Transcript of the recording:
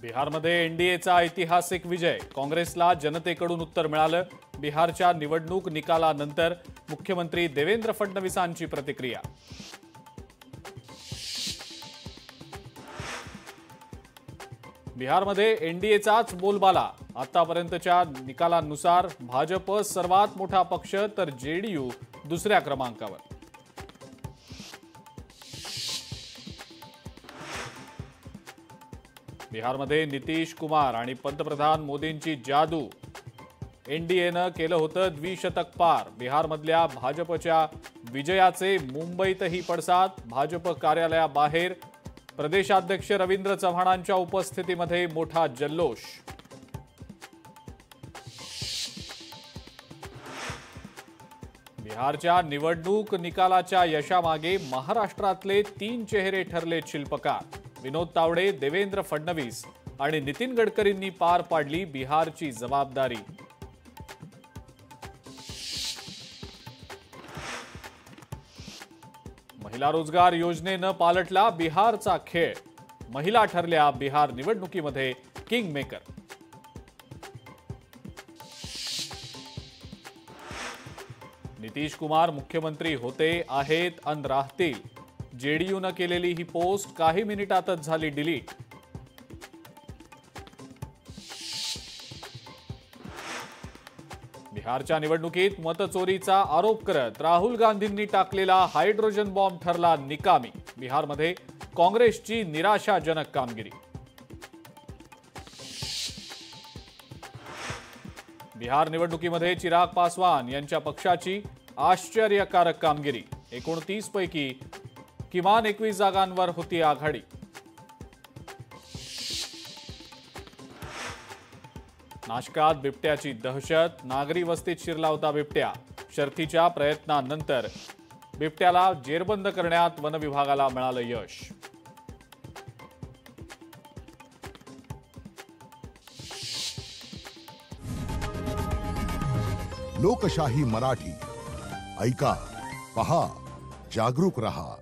बिहारमध्ये एनडीएचा ऐतिहासिक विजय, काँग्रेसला जनतेकडून उत्तर मिळालं। बिहारच्या निवडणूक निकालानंतर मुख्यमंत्री देवेंद्र फडणवीसांची प्रतिक्रिया। बिहारमध्ये एनडीएचाच बोलबाला, आतापर्यंतच्या निकालांनुसार भाजप सर्वात मोठा पक्ष तर जेडीयू दुसऱ्या क्रमांकावर। बिहारमध्ये नितीश कुमार आणि पंतप्रधान मोदींची जादू, एनडीएनं केलं होतं द्विशतक पार। बिहारमधल्या भाजपच्या विजयाचे मुंबईतही पडसाद, भाजप कार्यालयाबाहेर प्रदेशाध्यक्ष रवींद्र चव्हाणांच्या उपस्थितीमध्ये मोठा जल्लोष। बिहारच्या निवडणूक निकालाच्या यशामागे महाराष्ट्रातले 3 चेहरे ठरले शिल्पकार। विनोद तावडे, देवेंद्र फडणवीस आणि नितीन गडकरींनी पार पाडली बिहारची जबाबदारी। महिला रोजगार योजनेनं पालटला बिहारचा खेळ, महिला ठरल्या बिहार निवडणुकीमध्ये किंग मेकर। नितीश कुमार मुख्यमंत्री होते, आहेत अन राहतील। जेडीयूनं केलेली ही पोस्ट काही मिनिटातच झाली डिलीट। बिहारच्या निवडणुकीत मतचोरीचा आरोप करत राहुल गांधींनी टाकलेला हायड्रोजन बॉम्ब ठरला निकामी। बिहारमध्ये काँग्रेसची निराशाजनक कामगिरी। बिहार निवडणुकीमध्ये चिराग पासवान यांच्या पक्षाची आश्चर्यकारक कामगिरी। 29 पैकी किमान 21 जागांवर होती आघाडी। नाशकात बिबट्याची दहशत, नागरी वस्तीत शिरला होता बिबट्या। शर्थीच्या प्रयत्नानंतर बिबट्याला जेरबंद करण्यात वन विभागाला मिळालं यश। लोकशाही मराठी ऐका, पहा, जागरूक रहा।